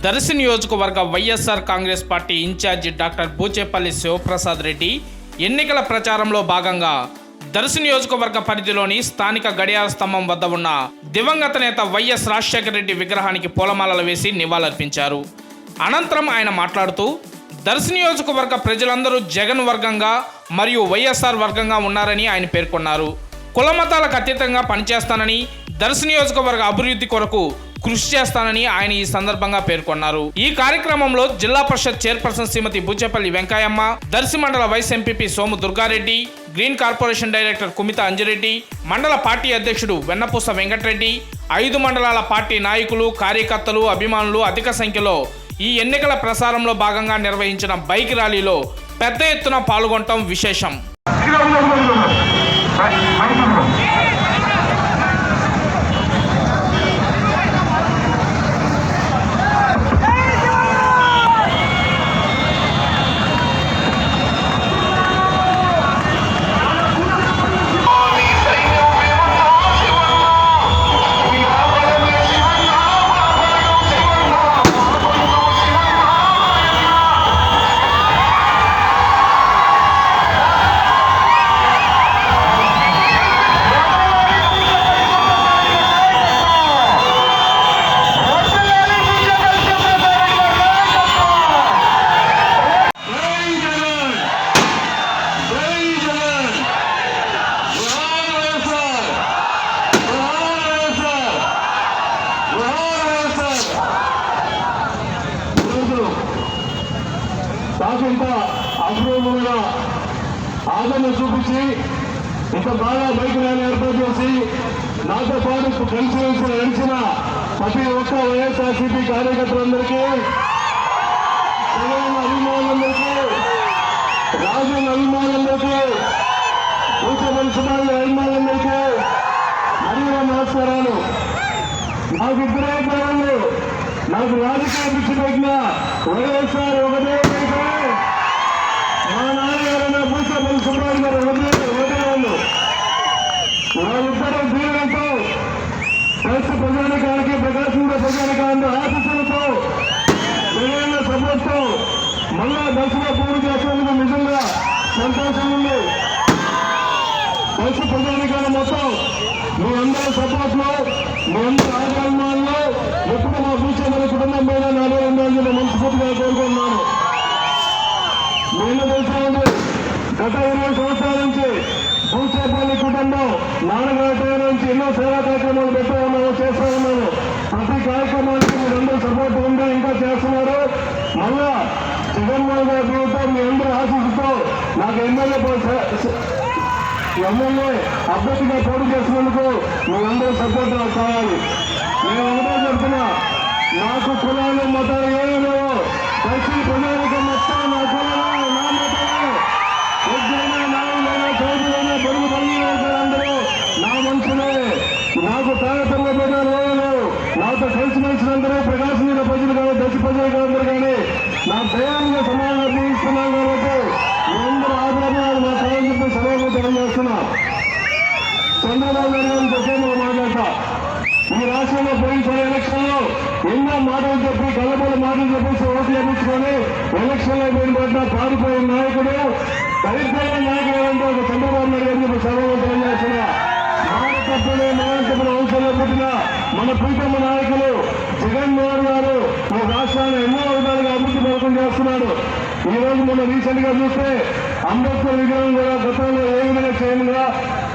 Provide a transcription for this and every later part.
దర్శి నియోజకవర్గ YSR Congress party incharge doctor Buchepalli Shivaprasad Reddy ఎన్నికల ప్రచారంలో భాగంగా దర్శి నియోజకవర్గ పరిధిలోని స్థానిక గడియార స్తంభం వద్ద ఉన్న దివంగత నేత వైఎస్ రాజశేఖర రెడ్డి విగ్రహానికి పూలమాలలు వేసి నివాళులర్పించారు. అనంతరం ఆయన మాట్లాడుతూ దర్శి నియోజకవర్గ ప్రజలందరూ జగన్ వర్గంగా మరియు వైఎస్ఆర్ వర్గంగా ఉన్నారని ఆయన పేర్కొన్నారు. కులమతాలకు అతీతంగా పనిచేస్తానని, దర్శి నియోజకవర్గ అభివృద్ధి కొరకు కృషి చేస్తానని ఆయన ఈ సందర్భంగా పేర్కొన్నారు. ఈ కార్యక్రమంలో జిల్లా పరిషత్ చైర్పర్సన్ శ్రీమతి బూచేపల్లి వెంకయ్యమ్మ, దర్శి మండల vice MPP Somu Durga Reddy, green corporation director Kumitha Anji Reddy, మండల పార్టీ అధ్యక్షుడు వెన్నపూస వెంకటరెడ్డి, 5 మండలాల పార్టీ నాయకులు, కార్యకర్తలు, అభిమానులు అధిక సంఖ్యలో ఈ ఎన్నికల ప్రసారంలో భాగంగా నిర్వహించిన బైక్ ర్యాలీలో పెద్ద ఎత్తున పాల్గొనడం విశేషం. కాకుండా అప్రూవ్గా ఆదరణ చూపించి ఇంత బాగా బైక్ ర్యాలీ ఏర్పాటు చేసి నాతో పాటు కలిసి నడిచిన ప్రతి ఒక్క వైఎస్ఆర్సీపీ కార్యకర్తలందరికీ, జగన్ అభిమానులందరికీ, రాజన్ అభిమానులందరికీ, బూచేపల్లి సుబ్బారెడ్డి అభిమానులందరికీ మరియు నమస్కారాలు. నాకు ఇద్దరే పేర్లు, నాకు రాజకీయ పిచ్చి పెట్టిన వైఎస్ఆర్ ఒకటే అయితే మా నాన్నగారైన బూచేపల్లి సుబ్బారెడ్డి గారు ఒకటే వాళ్ళు. వాళ్ళిద్దరూ దీవెనతో దర్శి ప్రజానికానికి, ప్రకాశం ప్రజానికానికి ఆశీస్సులతో, జగన్ సపోర్ట్తో మళ్ళా దర్శిలో పూర్తి చేసేందుకు నిజంగా సంతోషం ఉంది. దర్శి ప్రజానికాన్ని మొత్తం మీ అందరి సపోర్ట్లో, మీ అందరి ఆగ్రహంలో ఎప్పుడు మా బూచేపల్లి కుటుంబం పైన నాలో ఉండాలని నేను మనస్ఫూర్తిగా కోరుకుంటున్నాను. నేను తెలిసాను, గత 20 సంవత్సరాల నుంచి బూచేపల్లి కుటుంబం నాన్నగారి నుంచి ఎన్నో సేవా కార్యక్రమాలు పెట్టా ఉన్నాను, చేస్తా ఉన్నాను. ప్రతి కార్యక్రమానికి మీరందరూ సపోర్ట్ ఉండి ఇంకా చేస్తున్నారు. మళ్ళా జగన్మోహన్ గారి ప్రభుత్వం మీ అందరూ ఆశీస్సుతో నాకు ఎమ్మెల్యే అభ్యర్థిగా పోటీ చేసినందుకు మీరందరూ సపోర్ట్ నాకు కావాలి. నేను ఒకటే చెప్తున్నా, నాకు కులాలు మతాలు ఏమీ లేవు. దర్శి ప్రజానికి మొత్తం నా కులాలు, నా మతాలు, ఎద్దులైనా, నాయులైనా, చౌదరులైనా, బడుగు అందరూ నా మనుషులే. నాకు తారతమ్య ప్రజలు లేవు. నాతో కలిసిమెలిసినందరూ ప్రకాశం మీద ప్రజలు కానీ, దర్శి ప్రజలు అందరూ కానీ నా దయాన్ని సమానంగా జీవిస్తున్నాను కాబట్టి మీ అందరూ ఆదరణ నా కాలం చెప్పి సభకు తెలియజేస్తున్నా. చంద్రబాబు నాయుడు గారిని చెప్పేందుకు మాట్లాడతా. ఈ రాష్ట్రంలో పోయిన ఎలక్షన్లో ఎన్నో మాటలు చెప్పి, కళ్ళబోలు మాటలు చెప్పేసి ఓట్లు వేయించుకొని ఎలక్షన్లో పోయిన పట్ల పారిపోయిన నాయకుడు, దరిద్రమైన నాయకుడు అంటే ఒక చంద్రబాబు నాయుడు గారిని చెప్పి సభకు తెలియజేస్తున్నా. మానవత్వంలో వంశంలో పుట్టిన మన ప్రీతమ నాయకులు జగన్మోహన్ గారు ఈ రాష్ట్రాన్ని ఎన్నో విధాలుగా అభివృద్ధి పథకం చేస్తున్నాడు. ఈ రోజు మనం రీసెంట్ గా చూస్తే అంబేద్కర్ విగ్రహం కూడా గతంలో ఏ విధంగా చేయనుగా,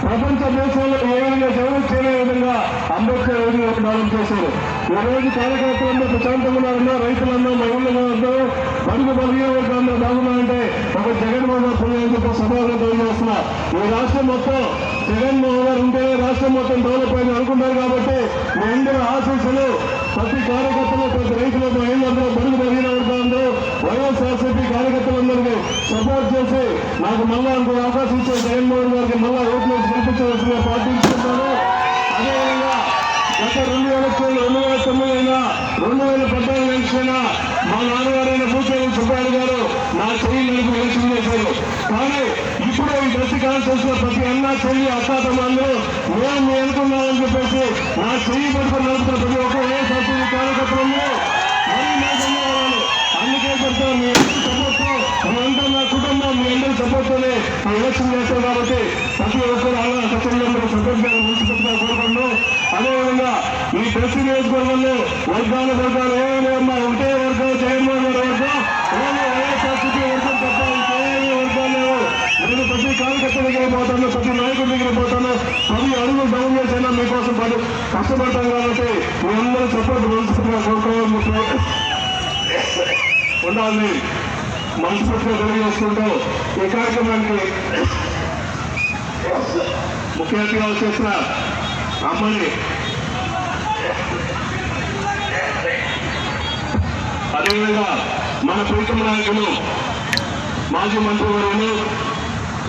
ప్రపంచ దేశంలో ఏ విధంగా చేయలే విధంగా అంబేద్కర్ ప్రారంభం చేశారు. ఈ రోజు కార్యకర్తలందరూ ప్రశాంతంగా ఉన్నారన్నా, రైతులన్నా, మహిళలు అందరూ బడుగు బలిగే వర్గాల్లో బాగున్నారంటే ఒక జగన్మోహన్ గారు పుణ్యం చెప్పి సభలో తెలియజేస్తున్నా. ఈ రాష్ట్రం మొత్తం జగన్మోహన్ గారు ఉంటేనే రాష్ట్రం మొత్తం డెవలప్ అయింది అనుకుంటారు కాబట్టి మీ అందరూ ఆశీస్సులు ప్రతి కార్యకర్తలు, ప్రతి రైతులు, మహిళలందరూ, బడుగు బలిగిన వర్గాలందరూ వైఎస్ఆర్సీపీ కార్యకర్తలందరికీ సపోర్ట్ చేసి నాకు మళ్ళా ఇంకో అవకాశం ఇచ్చే జగన్మోహన్ గారికి మళ్ళా ఓట్లు వేసి గెలిపించవలసిందిగా ప్రార్థించుకుంటాను. అదేవిధంగా గత 2 ఎలక్షన్లు 2009 అయినా 2014 ఎలక్షన్ అయినా మా నాన్నగారైన బూచేపల్లి సుబ్బారెడ్డి గారు నా చెయ్యి నలుపు ఎలక్షన్ చేశారు. కానీ ఇప్పుడు ఈ దర్శి కాన్స్టిట్యూన్సీ లో ప్రతి అన్న, చెల్లి, అక్క, తమ్ముళ్ళు మేము మీ అనుకున్నామని చెప్పేసి నా చెయ్యి పట్టుకుని నడుపుతున్న ప్రతి ఒక్క వైఎస్ఆర్సీపీ కార్యకర్తలు ధన్యవాదాలు. అందుకే చెప్తాను, మీ అందరి సపోర్ట్తో, మీ అందరూ నా కుటుంబం, మీ అందరి సపోర్ట్తోనే ఎలక్షన్ చేస్తాం కాబట్టి ప్రతి ఒక్కరు అలా సత్యంలో సపోర్ట్ చేయాలని మున్సిపల్గా కోరుకుంటున్నాం. అదేవిధంగా ఈ ప్రతి నియోజకవర్గంలో వర్గాలు ఏమైనా ఉంటే వర్గాలు జగన్మోహన్ గారి వర్గం, వైఎస్ఆర్సీపీ వర్గం తప్ప ఇంకేమీ వర్గాలు లేవు. నేను ప్రతి కార్యకర్త దగ్గర పోతాను, ప్రతి నాయకుడి దగ్గర పోతాను, 10 అడుగులు డౌన్ చేసినా మీకోసం కష్టపడతాం కాబట్టి మీ అందరూ సపోర్ట్ మనస్ఫూర్తిగా కోరుకోవాలి ఉండాలని మనస్ఫూర్తిగా తెలియజేసుకుంటూ ఈ కార్యక్రమానికి ముఖ్య అతిథిగా వచ్చేసిన అమ్మని, అదేవిధంగా మన ప్రీతమ నాయకులు మాజీ మంత్రివర్యులు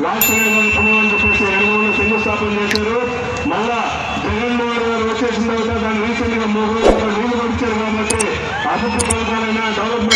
రాజశేఖర్ పుణ్యం అని చెప్పేసి 2 శంకుస్థాపన చేశారు. మళ్ళా జగన్మోహన్ గారు వచ్చేసిన తర్వాత దాన్ని రీసెంట్ గా 3 రోజులు నీళ్లు పడిచారు కాబట్టి అభివృద్ధి పథకాలైనా డెవలప్మెంట్